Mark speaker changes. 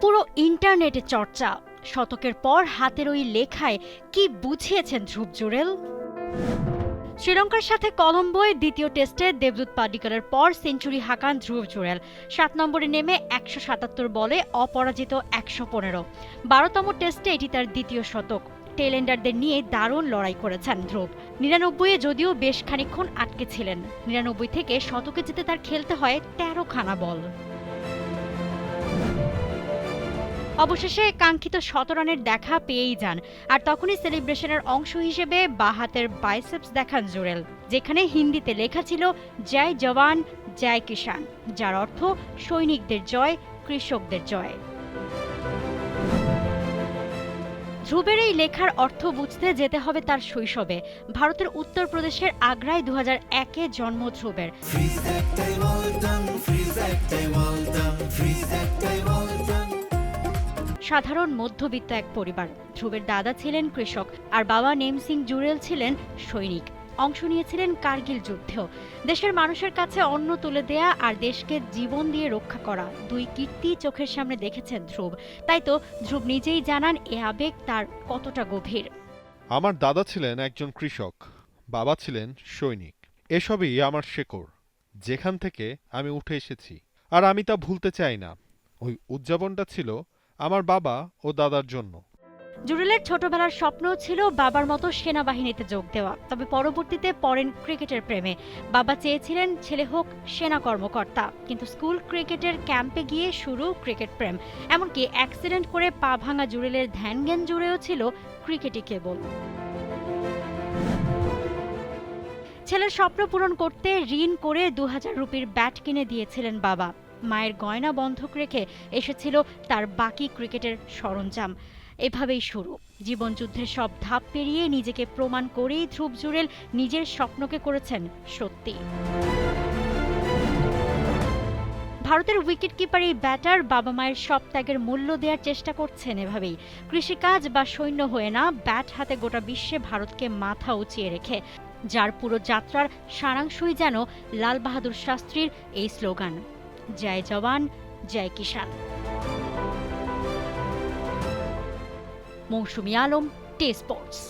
Speaker 1: পুরো ইন্টারনেটে চর্চা। শতকের পর হাতের ওই লেখায় কি বুঝিয়েছেন ধ্রুব জুরেল? শ্রীলঙ্কার সাথে কলম্বোয় দ্বিতীয় টেস্টে দেবদূত পাডিক্কালের পর সেঞ্চুরি হাঁকান ধ্রুব জুরেল। ৭ নম্বরে নেমে ১৭৭ বলে অপরাজিত ১১৫। ১২তম টেস্টে এটি তার দ্বিতীয় শতক। টেলেন্ডারদের নিয়ে দারুণ লড়াই করেছেন ধ্রুব। ৯৯-এ যদিও বেশ খানিকক্ষণ আটকে ছিলেন। ৯৯ থেকে শতকে যেতে তার খেলতে হয় ১৩খানা বল। অবশেষে কাঙ্ক্ষিত ১৭ রানের দেখা পেয়েই যান, আর তখনই সেলিব্রেশনের অংশ হিসেবে বাঁ হাতের বাইসেপস দেখান জুরেল, যেখানে হিন্দিতে লেখা ছিল জয় জওয়ান জয় কিষান, যার অর্থ সৈনিকদের জয়, কৃষকদের জয়। ধ্রুবের এই লেখার অর্থ বুঝতে যেতে হবে তার শৈশবে। ভারতের উত্তরপ্রদেশের আগ্রায় ২০০১-এ জন্ম ধ্রুবের। সাধারণ মধ্যবিত্ত এক পরিবার। ধ্রুবের দাদা ছিলেন কৃষক, আর বাবা নেম সিং জুরেল ছিলেন সৈনিক। অংশ নিয়েছিলেন কার্গিল যুদ্ধেও। দেশের মানুষের কাছে অন্ন তুলে দেয়া আর দেশকে জীবন দিয়ে রক্ষা করা, দুই কীর্তি চোখের সামনে দেখেছেন ধ্রুব। তাই তো ধ্রুব নিজেই জানান এ আবেগ তার কতটা গভীর।
Speaker 2: আমার দাদা ছিলেন একজন কৃষক, বাবা ছিলেন সৈনিক। এসবই আমার শেকড়, যেখান থেকে আমি উঠে এসেছি। আর আমি তা ভুলতে চাই না। ওই উদযাপনটা ছিল আমার বাবা ও দাদার জন্য।
Speaker 1: জুরেলের ছোটবেলার স্বপ্ন ছিল বাবার মতো সেনাবাহিনীতে যোগ দেওয়া, তবে পরবর্তীতে পড়েন ক্রিকেটের প্রেমে। বাবা চেয়েছিলেন ছেলে হোক সেনা কর্মকর্তা, কিন্তু স্কুল ক্রিকেটের ক্যাম্পে গিয়ে শুরু ক্রিকেট প্রেম। এমনকি অ্যাক্সিডেন্ট করে পা ভাঙা জুরেলের ধ্যান জ্ঞান জুড়েও ছিল ক্রিকেটই কেবল। ছেলের স্বপ্ন পূরণ করতে ঋণ করে ২০০০ রুপির ব্যাট কিনে দিয়েছিলেন বাবা। মায়ের গয়না বন্ধক রেখে এসেছিল তার বাকি ক্রিকেটের সরঞ্জাম। এভাবেই শুরু জীবনযুদ্ধের সব ধাপ পেরিয়ে নিজেকে প্রমাণ করেই ধ্রুব জুরেল নিজের স্বপ্নকে করেছেন সত্যি। ভারতের উইকেট কিপার এই ব্যাটার বাবা মায়ের সব ত্যাগের মূল্য দেওয়ার চেষ্টা করছেন এভাবেই, কৃষিকাজ বা সৈন্য হয়ে না, ব্যাট হাতে গোটা বিশ্বে ভারতকে মাথা উঁচিয়ে রেখে, যার পুরো যাত্রার সারাংশই যেন লাল বাহাদুর শাস্ত্রীর এই স্লোগান, জয় জওয়ান জয় কিষান। মৌসুমী আলম, টি স্পোর্টস।